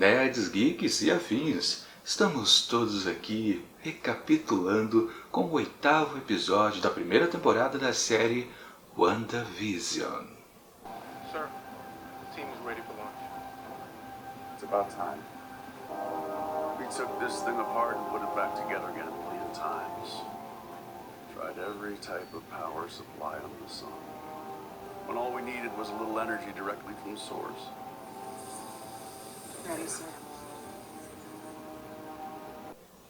nerds, geeks e afins. Estamos todos aqui recapitulando com o 8º episódio da primeira temporada da série WandaVision. Sir, the team is ready for launch. It's about time. We took this thing apart and put it back together again a million times. Tried every type of power supply under the sun. When all we needed was a little energy directly from the source. Ready, sir.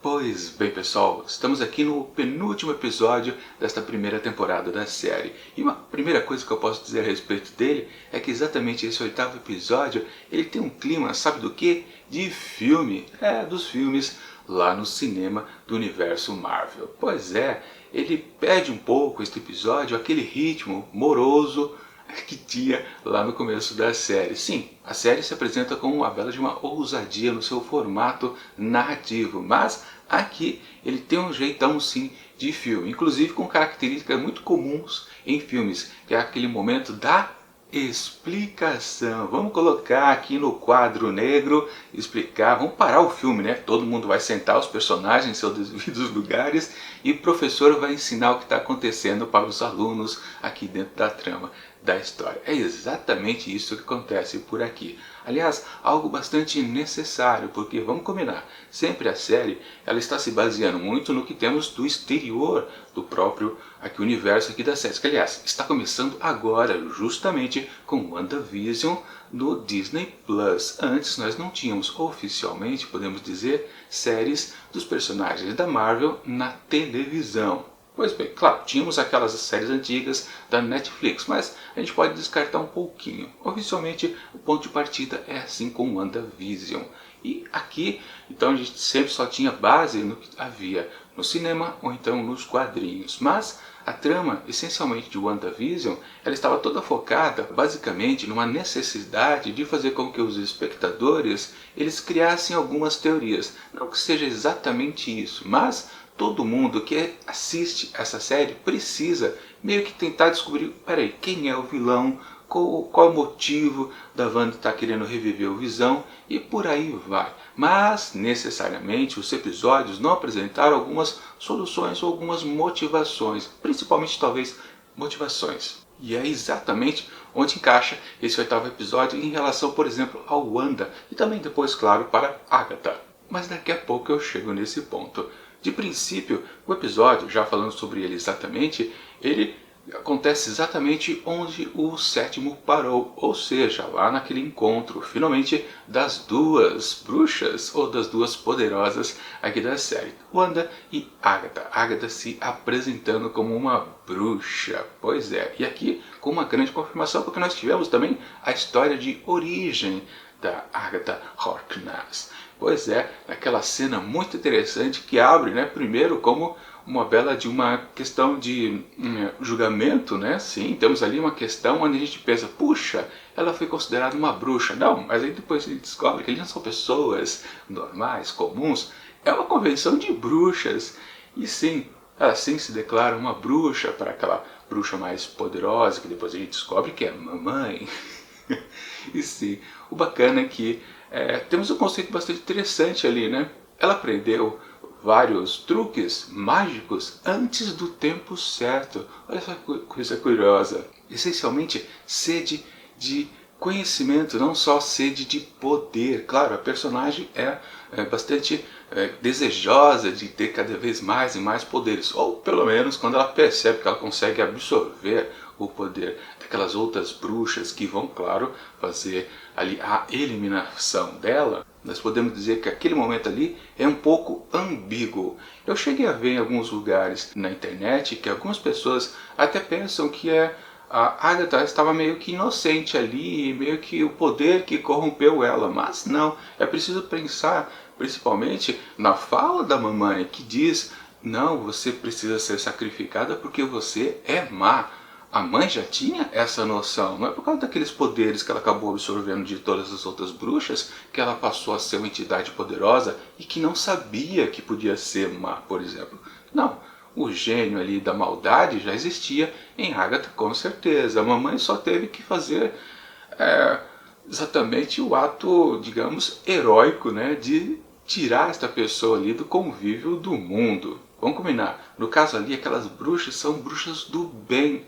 Pois bem, pessoal, estamos aqui no penúltimo episódio desta primeira temporada da série. E uma primeira coisa que eu posso dizer a respeito dele é que exatamente esse 8º episódio, ele tem um clima, sabe do quê? De filme. Dos filmes lá no cinema do universo Marvel. Pois é, ele perde um pouco este episódio, aquele ritmo moroso que tinha lá no começo da série. Sim, a série se apresenta com uma bela de uma ousadia no seu formato narrativo, mas aqui ele tem um jeitão sim de filme, inclusive com características muito comuns em filmes, que é aquele momento da explicação. Vamos colocar aqui no quadro negro, explicar, vamos parar o filme, né? Todo mundo vai sentar os personagens em seus devidos lugares e o professor vai ensinar o que está acontecendo para os alunos aqui dentro da trama da história. É exatamente isso que acontece por aqui. Aliás, algo bastante necessário, porque vamos combinar, sempre a série ela está se baseando muito no que temos do exterior do próprio universo aqui da série, que aliás está começando agora, justamente com WandaVision no Disney Plus. Antes nós não tínhamos oficialmente, podemos dizer, séries dos personagens da Marvel na televisão. Pois bem, claro, tínhamos aquelas séries antigas da Netflix, mas a gente pode descartar um pouquinho. Oficialmente, o ponto de partida é assim com WandaVision. E aqui, então a gente sempre só tinha base no que havia no cinema ou então nos quadrinhos. Mas a trama, essencialmente de WandaVision, ela estava toda focada, basicamente, numa necessidade de fazer com que os espectadores eles criassem algumas teorias. Não que seja exatamente isso, mas todo mundo que assiste essa série precisa meio que tentar descobrir, peraí, quem é o vilão, qual o motivo da Wanda estar querendo reviver o Visão e por aí vai. Mas, necessariamente, os episódios não apresentaram algumas soluções ou algumas motivações, principalmente, talvez, motivações. E é exatamente onde encaixa esse 8º episódio em relação, por exemplo, ao Wanda e também depois, claro, para Agatha. Mas daqui a pouco eu chego nesse ponto. De princípio, o episódio, já falando sobre ele exatamente, ele acontece exatamente onde o 7º parou, ou seja, lá naquele encontro, finalmente, das duas bruxas, ou das duas poderosas aqui da série, Wanda e Agatha. Agatha se apresentando como uma bruxa, pois é, e aqui com uma grande confirmação, porque nós tivemos também a história de origem da Agatha Harkness. Pois é, aquela cena muito interessante que abre, né, primeiro como uma bela de uma questão de julgamento, né? Sim, temos ali uma questão onde a gente pensa, puxa, ela foi considerada uma bruxa. Não, mas aí depois a gente descobre que eles não são pessoas normais, comuns. É uma convenção de bruxas. E sim, ela sim se declara uma bruxa para aquela bruxa mais poderosa, que depois a gente descobre que é mamãe. E sim, o bacana é que temos um conceito bastante interessante ali, né? Ela aprendeu vários truques mágicos antes do tempo certo. Olha só que coisa curiosa. Essencialmente, sede de conhecimento, não só sede de poder. Claro, a personagem é bastante desejosa de ter cada vez mais e mais poderes. Ou, pelo menos, quando ela percebe que ela consegue absorver o poder daquelas outras bruxas que vão, claro, fazer ali a eliminação dela, nós podemos dizer que aquele momento ali é um pouco ambíguo. Eu cheguei a ver em alguns lugares na internet que algumas pessoas até pensam que a Agatha estava meio que inocente ali, meio que o poder que corrompeu ela, mas não, é preciso pensar principalmente na fala da mamãe que diz, não, você precisa ser sacrificada porque você é má. A mãe já tinha essa noção, não é por causa daqueles poderes que ela acabou absorvendo de todas as outras bruxas que ela passou a ser uma entidade poderosa e que não sabia que podia ser má, por exemplo. Não, o gênio ali da maldade já existia em Agatha com certeza. A mamãe só teve que fazer exatamente o ato, digamos, heróico, né, de tirar esta pessoa ali do convívio do mundo. Vamos combinar, no caso ali aquelas bruxas são bruxas do bem,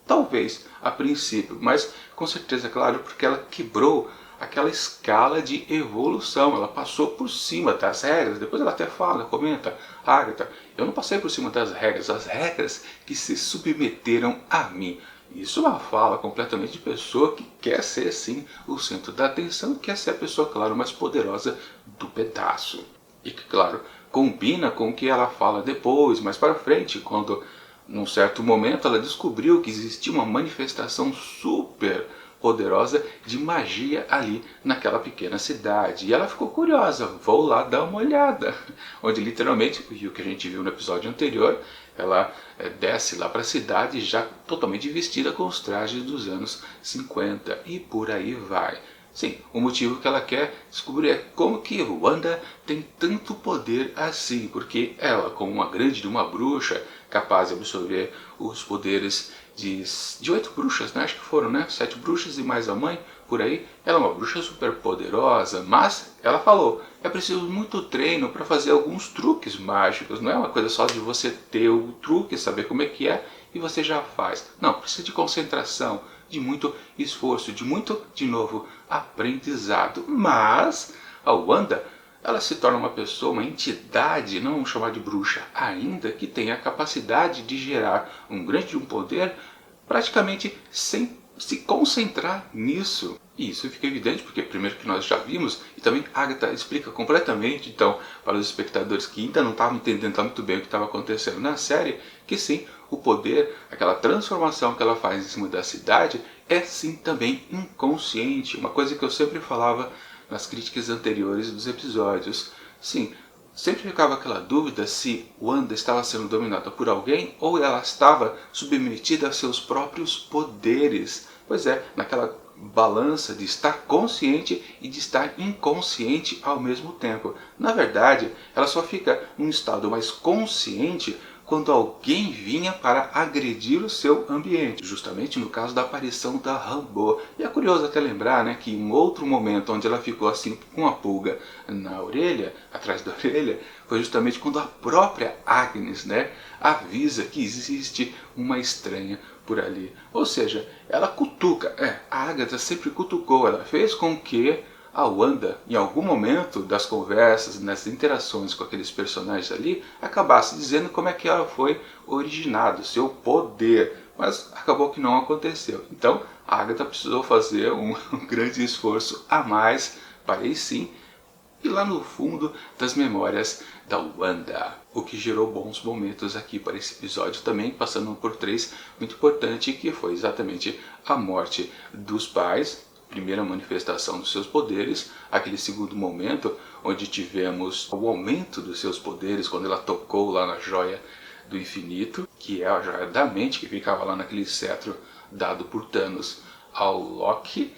talvez a princípio, mas com certeza, claro, porque ela quebrou aquela escala de evolução, ela passou por cima das regras. Depois ela até fala, comenta, Agatha, eu não passei por cima das regras, as regras que se submeteram a mim. Isso é uma fala completamente de pessoa que quer ser, sim, o centro da atenção e quer ser a pessoa, claro, mais poderosa do pedaço. E que, claro, combina com o que ela fala depois, mais para frente, quando, num certo momento, ela descobriu que existia uma manifestação super poderosa de magia ali naquela pequena cidade. E ela ficou curiosa, vou lá dar uma olhada. Onde literalmente, e o que a gente viu no episódio anterior, ela desce lá para a cidade já totalmente vestida com os trajes dos anos 50 e por aí vai. Sim, o motivo que ela quer descobrir é como que Wanda tem tanto poder assim, porque ela, como uma grande de uma bruxa, capaz de absorver os poderes de 8 bruxas, né? Acho que foram, né? 7 bruxas e mais a mãe, por aí. Ela é uma bruxa super poderosa, mas ela falou, é preciso muito treino para fazer alguns truques mágicos, não é uma coisa só de você ter o truque, saber como é que é e você já faz. Não, precisa de concentração, de muito esforço, de muito, de novo, aprendizado. Mas a Wanda, ela se torna uma pessoa, uma entidade, não vamos chamar de bruxa ainda, que tem a capacidade de gerar um grande poder praticamente sem se concentrar nisso. E isso fica evidente porque primeiro que nós já vimos, e também Agatha explica completamente, então, para os espectadores que ainda não estavam entendendo muito bem o que estava acontecendo na série, que sim, o poder, aquela transformação que ela faz em cima da cidade, é sim também inconsciente. Uma coisa que eu sempre falava nas críticas anteriores dos episódios. Sim, sempre ficava aquela dúvida se Wanda estava sendo dominada por alguém ou ela estava submetida a seus próprios poderes. Pois é, naquela balança de estar consciente e de estar inconsciente ao mesmo tempo. Na verdade, ela só fica num estado mais consciente quando alguém vinha para agredir o seu ambiente, justamente no caso da aparição da Rambeau. E é curioso até lembrar, né, que em um outro momento onde ela ficou assim com a pulga na orelha, atrás da orelha, foi justamente quando a própria Agnes, né, avisa que existe uma estranha por ali. Ou seja, ela cutuca, a Agatha sempre cutucou, ela fez com que a Wanda, em algum momento das conversas, nas interações com aqueles personagens ali, acabasse dizendo como é que ela foi originada, seu poder. Mas acabou que não aconteceu. Então, a Agatha precisou fazer um grande esforço a mais para aí sim ir lá no fundo das memórias da Wanda. O que gerou bons momentos aqui para esse episódio também, passando por 3 muito importante, que foi exatamente a morte dos pais, primeira manifestação dos seus poderes, aquele segundo momento onde tivemos o aumento dos seus poderes quando ela tocou lá na joia do infinito, que é a joia da mente, que ficava lá naquele cetro dado por Thanos ao Loki,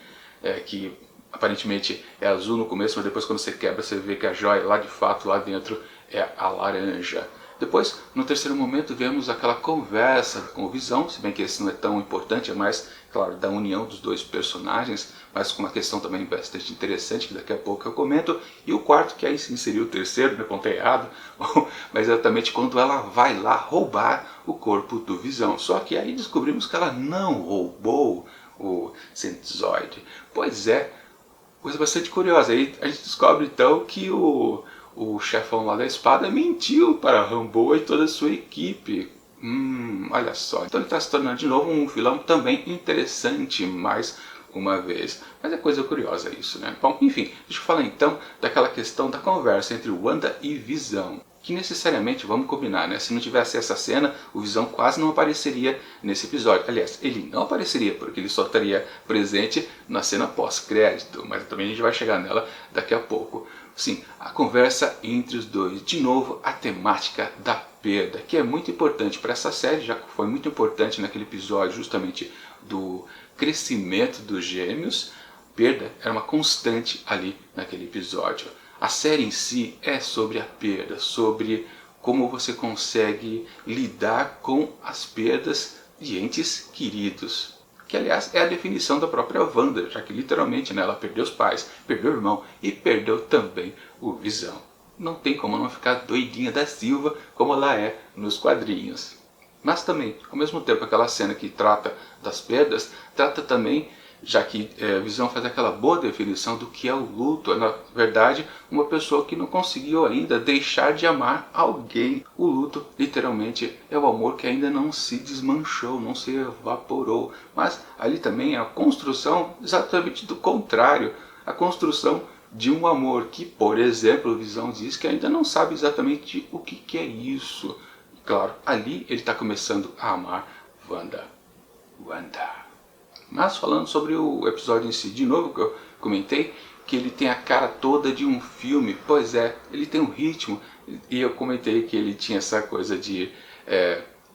que aparentemente é azul no começo, mas depois quando você quebra você vê que a joia lá de fato lá dentro é a laranja. Depois, no terceiro momento, vemos aquela conversa com o Visão, se bem que esse não é tão importante, é mais, claro, da união dos dois personagens, mas com uma questão também bastante interessante, que daqui a pouco eu comento. E o quarto, que aí sim seria o terceiro, né, contei errado, mas exatamente quando ela vai lá roubar o corpo do Visão. Só que aí descobrimos que ela não roubou o Senzoid. Pois é, coisa bastante curiosa. Aí a gente descobre então que o chefão lá da espada mentiu para Rambeau e toda a sua equipe. Olha só. Então ele está se tornando de novo um vilão também interessante, mais uma vez. Mas é coisa curiosa isso, né? Bom, enfim, deixa eu falar então daquela questão da conversa entre Wanda e Visão. Que necessariamente, vamos combinar, né? Se não tivesse essa cena, o Visão quase não apareceria nesse episódio. Aliás, ele não apareceria, porque ele só estaria presente na cena pós-crédito. Mas também a gente vai chegar nela daqui a pouco. Sim, a conversa entre os dois. De novo, a temática da perda, que é muito importante para essa série, já que foi muito importante naquele episódio justamente do crescimento dos gêmeos. Perda era uma constante ali naquele episódio. A série em si é sobre a perda, sobre como você consegue lidar com as perdas de entes queridos. que aliás é a definição da própria Wanda, já que literalmente, né, ela perdeu os pais, perdeu o irmão e perdeu também o Visão. Não tem como não ficar doidinha da Silva como ela é nos quadrinhos. Mas também, ao mesmo tempo, aquela cena que trata das perdas, trata também, já que Visão faz aquela boa definição do que é o luto. É, na verdade, uma pessoa que não conseguiu ainda deixar de amar alguém. O luto, literalmente, é o amor que ainda não se desmanchou, não se evaporou. Mas ali também é a construção exatamente do contrário. A construção de um amor que, por exemplo, Visão diz que ainda não sabe exatamente o que é isso. Claro, ali ele está começando a amar Wanda. Mas falando sobre o episódio em si, de novo que eu comentei, que ele tem a cara toda de um filme. Pois é, ele tem um ritmo, e eu comentei que ele tinha essa coisa de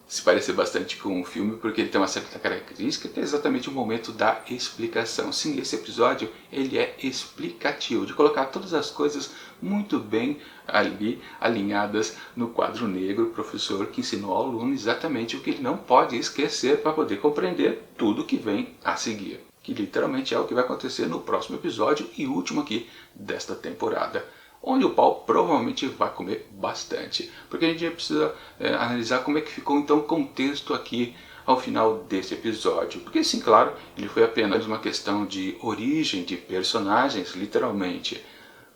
se parecer bastante com um filme, porque ele tem uma certa característica que é exatamente o momento da explicação. Sim, esse episódio ele é explicativo, de colocar todas as coisas muito bem ali alinhadas no quadro negro, o professor que ensinou ao aluno exatamente o que ele não pode esquecer para poder compreender tudo que vem a seguir. Que literalmente é o que vai acontecer no próximo episódio e último aqui desta temporada, onde o pau provavelmente vai comer bastante, porque a gente precisa analisar como é que ficou então o contexto aqui ao final desse episódio, porque sim, claro, ele foi apenas uma questão de origem de personagens, literalmente,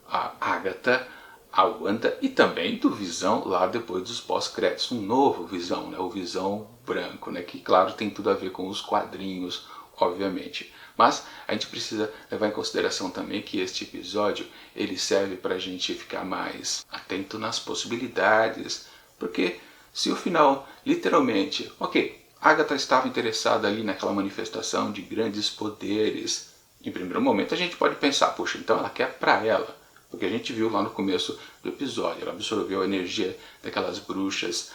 a Agatha, a Wanda e também do Visão lá depois dos pós-créditos, um novo Visão, né? O Visão branco, né? Que claro tem tudo a ver com os quadrinhos, obviamente. Mas a gente precisa levar em consideração também que este episódio ele serve para a gente ficar mais atento nas possibilidades, porque se o final literalmente, ok, Agatha estava interessada ali naquela manifestação de grandes poderes, em primeiro momento a gente pode pensar, poxa, então ela quer para ela. Porque a gente viu lá no começo do episódio, ela absorveu a energia daquelas bruxas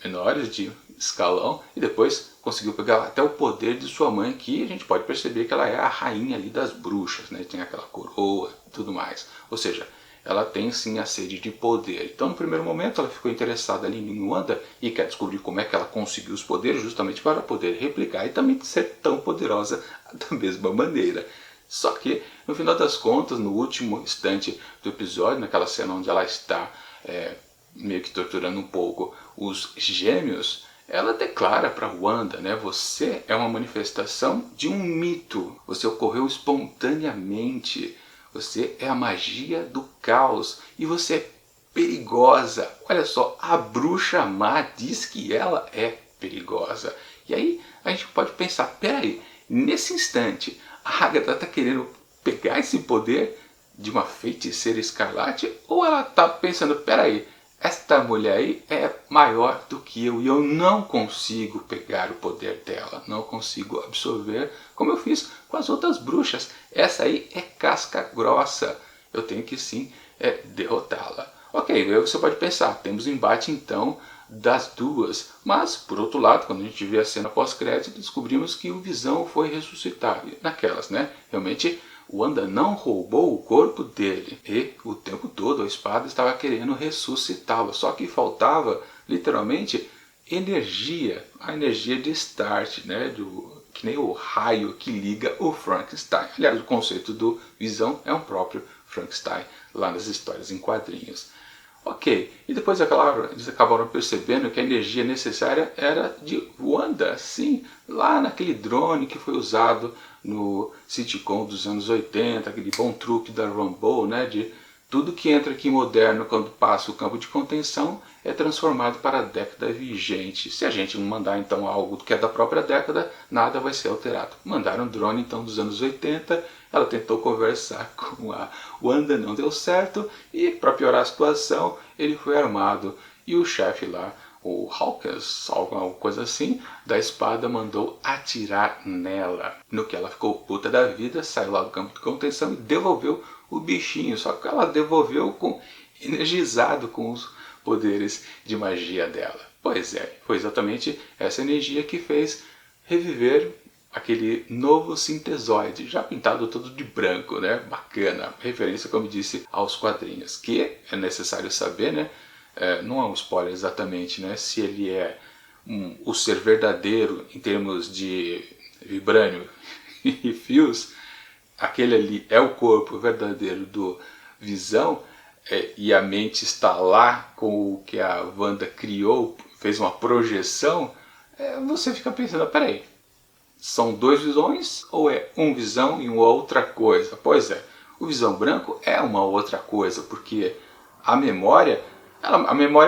menores de escalão e depois conseguiu pegar até o poder de sua mãe, que a gente pode perceber que ela é a rainha ali das bruxas, né? Tem aquela coroa e tudo mais. Ou seja, ela tem sim a sede de poder. Então no primeiro momento ela ficou interessada ali em Wanda e quer descobrir como é que ela conseguiu os poderes justamente para poder replicar e também ser tão poderosa da mesma maneira. Só que, no final das contas, no último instante do episódio, naquela cena onde ela está meio que torturando um pouco os gêmeos, ela declara para Wanda, né, você é uma manifestação de um mito, você ocorreu espontaneamente, você é a magia do caos e você é perigosa. Olha só, a bruxa má diz que ela é perigosa. E aí a gente pode pensar, peraí, nesse instante a Agatha está querendo pegar esse poder de uma feiticeira escarlate? Ou ela está pensando, peraí, esta mulher aí é maior do que eu e eu não consigo pegar o poder dela, não consigo absorver como eu fiz com as outras bruxas. Essa aí é casca grossa, eu tenho que sim derrotá-la. Ok, aí você pode pensar, temos embate então das duas, mas por outro lado, quando a gente vê a cena pós-crédito, descobrimos que o Visão foi ressuscitado. Naquelas, né? Realmente, Wanda não roubou o corpo dele e o tempo todo a espada estava querendo ressuscitá-lo, só que faltava literalmente energia, a energia de start, né? Que nem o raio que liga o Frankenstein. Aliás, o conceito do Visão é um próprio Frankenstein lá nas histórias em quadrinhos. Ok, e depois eles acabaram percebendo que a energia necessária era de Wanda, sim, lá naquele drone que foi usado no sitcom dos anos 80, aquele bom truque da Rambo, né, de tudo que entra aqui moderno quando passa o campo de contenção é transformado para a década vigente. Se a gente não mandar então algo que é da própria década, nada vai ser alterado. Mandaram um drone então dos anos 80, ela tentou conversar com a Wanda, não deu certo, e para piorar a situação, ele foi armado. E o chefe lá, o Hawkins, alguma coisa assim, da espada mandou atirar nela. No que ela ficou puta da vida, saiu lá do campo de contenção e devolveu o bichinho. Só que ela devolveu energizado com os poderes de magia dela. Pois é, foi exatamente essa energia que fez reviver aquele novo sintesoide, já pintado todo de branco, né? Bacana, referência, como disse, aos quadrinhos, que é necessário saber, né? Não é um spoiler exatamente, né? Se ele é o ser verdadeiro em termos de vibrânio e fios, aquele ali é o corpo verdadeiro do Visão, e a mente está lá com o que a Wanda criou, fez uma projeção, você fica pensando, peraí, são dois Visões ou é um Visão e uma outra coisa? Pois é, o Visão branco é uma outra coisa, porque a memória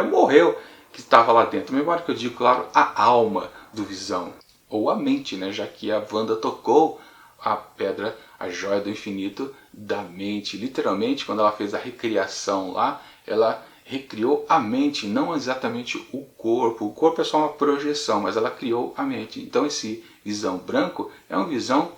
morreu, que estava lá dentro. A memória que eu digo, claro, a alma do Visão, ou a mente, né? Já que a Wanda tocou a pedra, a joia do infinito da mente. Literalmente, quando ela fez a recriação lá, ela recriou a mente, não exatamente o corpo. O corpo é só uma projeção, mas ela criou a mente. Então esse Visão branco é um Visão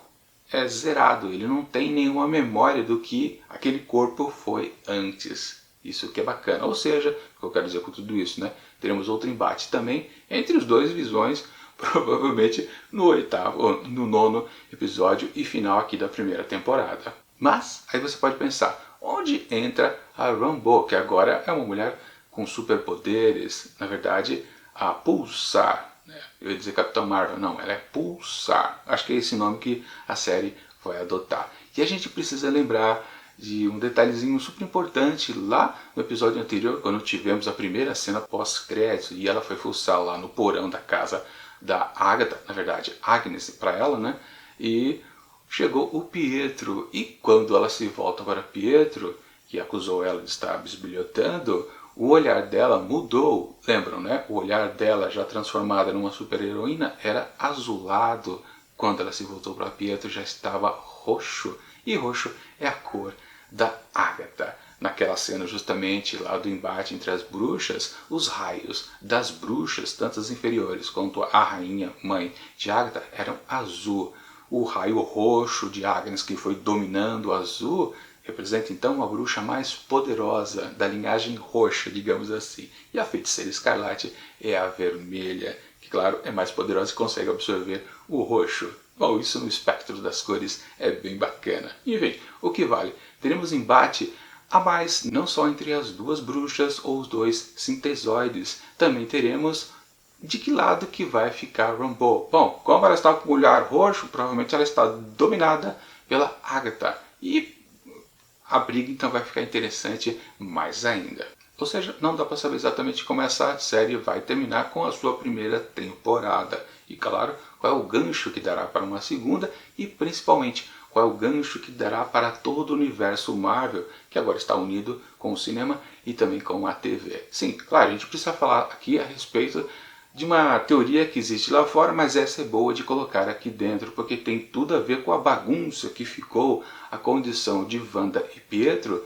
zerado, ele não tem nenhuma memória do que aquele corpo foi antes. Isso que é bacana. Ou seja, o que eu quero dizer com tudo isso, né? Teremos outro embate também entre os dois Visões, provavelmente no 8º ou no 9º episódio e final aqui da primeira temporada. Mas aí você pode pensar, onde entra a Rambeau, que agora é uma mulher com superpoderes, na verdade, a Pulsar. Eu ia dizer Capitão Marvel, não, ela é Pulsar. Acho que é esse nome que a série vai adotar. E a gente precisa lembrar de um detalhezinho super importante lá no episódio anterior, quando tivemos a primeira cena pós-crédito e ela foi fuçar lá no porão da casa da Agatha, na verdade Agnes para ela, né? E chegou o Pietro, e quando ela se volta para Pietro, que acusou ela de estar bisbilhotando, o olhar dela mudou. Lembram, né? O olhar dela, já transformada numa super-heroína, era azulado. Quando ela se voltou para Pietro, já estava roxo. E roxo é a cor da Agatha. Naquela cena justamente lá do embate entre as bruxas, os raios das bruxas, tanto as inferiores quanto a rainha mãe de Agatha, eram azul. O raio roxo de Agnes, que foi dominando o azul, representa então uma bruxa mais poderosa, da linhagem roxa, digamos assim. E a feiticeira escarlate é a vermelha, que claro é mais poderosa e consegue absorver o roxo. Bom, isso no espectro das cores é bem bacana. Enfim, o que vale? Teremos embate a mais, não só entre as duas bruxas ou os dois sintesoides. Também teremos de que lado que vai ficar Rambeau. Bom, como ela está com o olhar roxo, provavelmente ela está dominada pela Agatha. E a briga então vai ficar interessante mais ainda. Ou seja, não dá para saber exatamente como essa série vai terminar com a sua primeira temporada. E claro, qual é o gancho que dará para uma segunda e principalmente qual é o gancho que dará para todo o universo Marvel, que agora está unido com o cinema e também com a TV. Sim, claro, a gente precisa falar aqui a respeito de uma teoria que existe lá fora, mas essa é boa de colocar aqui dentro, porque tem tudo a ver com a bagunça que ficou a condição de Wanda e Pietro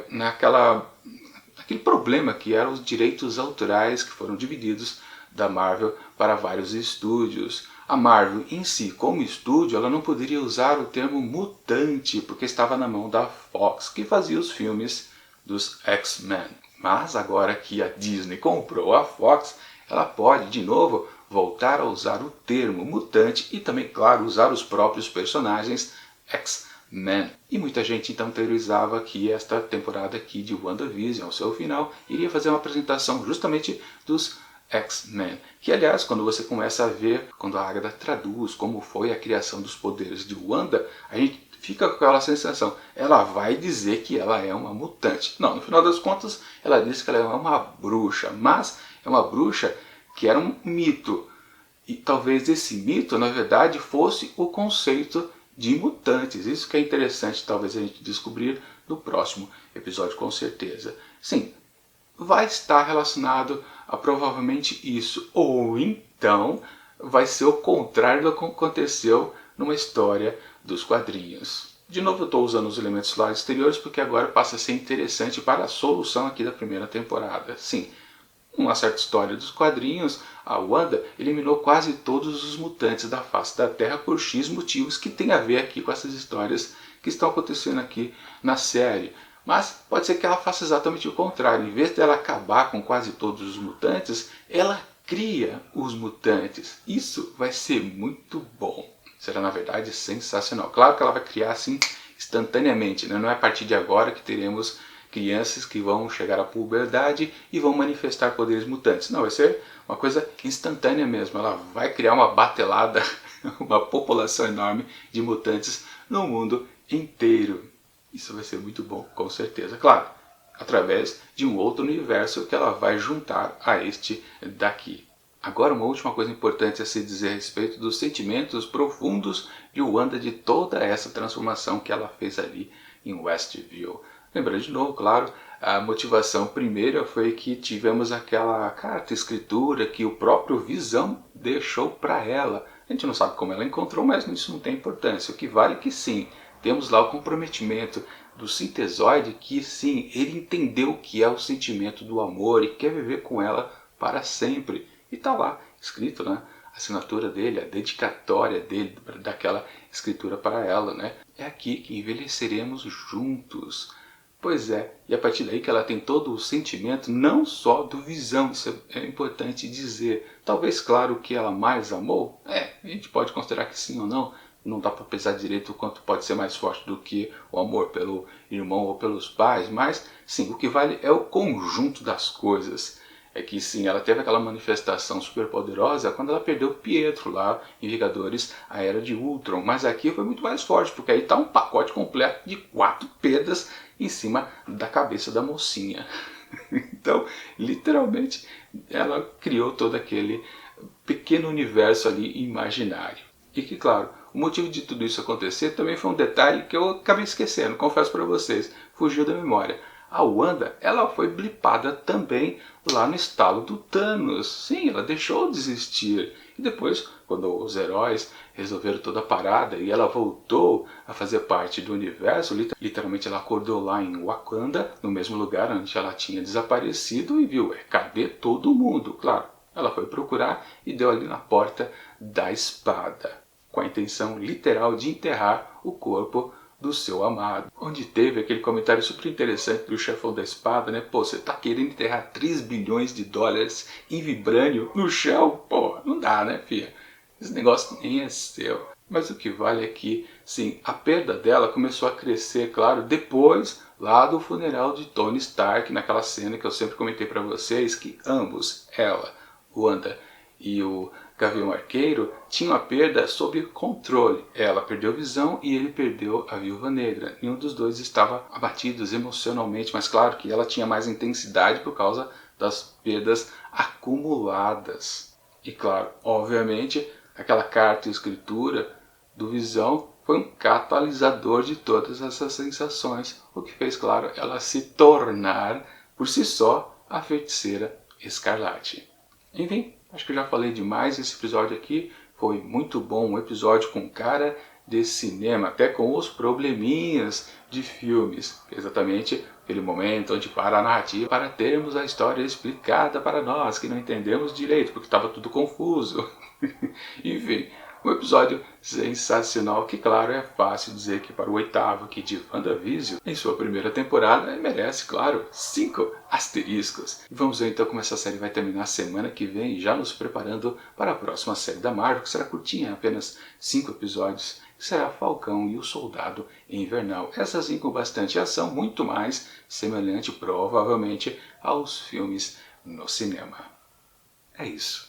naquele problema que eram os direitos autorais que foram divididos da Marvel para vários estúdios. A Marvel em si, como estúdio, ela não poderia usar o termo mutante, porque estava na mão da Fox, que fazia os filmes dos X-Men. Mas agora que a Disney comprou a Fox, ela pode, de novo, voltar a usar o termo mutante e também, claro, usar os próprios personagens X-Men. E muita gente então teorizava que esta temporada aqui de WandaVision, ao seu final, iria fazer uma apresentação justamente dos X-Men. Que, aliás, quando você começa a ver, quando a Agatha traduz como foi a criação dos poderes de Wanda, a gente fica com aquela sensação, ela vai dizer que ela é uma mutante. Não, no final das contas, ela diz que ela é uma bruxa, mas é uma bruxa que era um mito. E talvez esse mito, na verdade, fosse o conceito de mutantes. Isso que é interessante, talvez a gente descobrir no próximo episódio, com certeza. Sim, vai estar relacionado a provavelmente isso. Ou então vai ser o contrário do que aconteceu numa história dos quadrinhos. De novo eu estou usando os elementos lá exteriores porque agora passa a ser interessante para a solução aqui da primeira temporada. Sim, uma certa história dos quadrinhos, a Wanda eliminou quase todos os mutantes da face da Terra por X motivos que tem a ver aqui com essas histórias que estão acontecendo aqui na série. Mas pode ser que ela faça exatamente o contrário. Em vez dela acabar com quase todos os mutantes, ela cria os mutantes. Isso vai ser muito bom. Será, na verdade, sensacional. Claro que ela vai criar assim instantaneamente, né? Não é a partir de agora que teremos crianças que vão chegar à puberdade e vão manifestar poderes mutantes. Não, vai ser uma coisa instantânea mesmo. Ela vai criar uma batelada uma população enorme de mutantes no mundo inteiro. Isso vai ser muito bom, com certeza. Claro, através de um outro universo que ela vai juntar a este daqui. Agora, uma última coisa importante a se dizer a respeito dos sentimentos profundos de Wanda, de toda essa transformação que ela fez ali em Westview. Lembrando de novo, claro, a motivação primeira foi que tivemos aquela carta escritura que o próprio Visão deixou para ela. A gente não sabe como ela encontrou, mas isso não tem importância. O que vale é que sim, temos lá o comprometimento do Sintesoide, que sim, ele entendeu o que é o sentimento do amor e quer viver com ela para sempre. E está lá escrito, né? A assinatura dele, a dedicatória dele, daquela escritura para ela, né? É aqui que envelheceremos juntos. Pois é, e a partir daí que ela tem todo o sentimento, não só do Visão, isso é importante dizer. Talvez, claro, o que ela mais amou, a gente pode considerar que sim ou não dá para pesar direito o quanto pode ser mais forte do que o amor pelo irmão ou pelos pais, mas sim, o que vale é o conjunto das coisas. É que sim, ela teve aquela manifestação super poderosa quando ela perdeu Pietro lá em Vingadores, a Era de Ultron. Mas aqui foi muito mais forte, porque aí está um pacote completo de 4 perdas em cima da cabeça da mocinha. Então, literalmente, ela criou todo aquele pequeno universo ali imaginário. E que, claro, o motivo de tudo isso acontecer também foi um detalhe que eu acabei esquecendo, confesso para vocês, fugiu da memória. A Wanda, ela foi blipada também lá no estalo do Thanos. Sim, ela deixou de existir. E depois, quando os heróis resolveram toda a parada e ela voltou a fazer parte do universo, literalmente ela acordou lá em Wakanda, no mesmo lugar onde ela tinha desaparecido, e viu, cadê todo mundo? Claro, ela foi procurar e deu ali na porta da espada, com a intenção literal de enterrar o corpo do seu amado. Onde teve aquele comentário super interessante do chefão da espada, né? Pô, você tá querendo enterrar 3 bilhões de dólares em vibrânio no chão? Pô, não dá, né, filha? Esse negócio nem é seu. Mas o que vale é que, sim, a perda dela começou a crescer, claro, depois lá do funeral de Tony Stark, naquela cena que eu sempre comentei para vocês, que ambos, ela, Wanda e o Gavião Arqueiro, tinham a perda sob controle. Ela perdeu a Visão e ele perdeu a Viúva Negra. Nenhum dos dois estava abatidos emocionalmente, mas claro que ela tinha mais intensidade por causa das perdas acumuladas. E claro, obviamente, aquela carta e escritura do Visão foi um catalisador de todas essas sensações, o que fez, claro, ela se tornar, por si só, a Feiticeira Escarlate. Enfim, acho que eu já falei demais. Esse episódio aqui foi muito bom, um episódio com cara de cinema, até com os probleminhas de filmes. Exatamente aquele momento onde para a narrativa para termos a história explicada para nós, que não entendemos direito, porque estava tudo confuso. Enfim, um episódio sensacional que, claro, é fácil dizer que para o 8º aqui de WandaVision, em sua primeira temporada, merece, claro, 5 asteriscos. E vamos ver então como essa série vai terminar semana que vem, já nos preparando para a próxima série da Marvel, que será curtinha, apenas 5 episódios, que será Falcão e o Soldado Invernal. Essa sim com bastante ação, muito mais semelhante, provavelmente, aos filmes no cinema. É isso.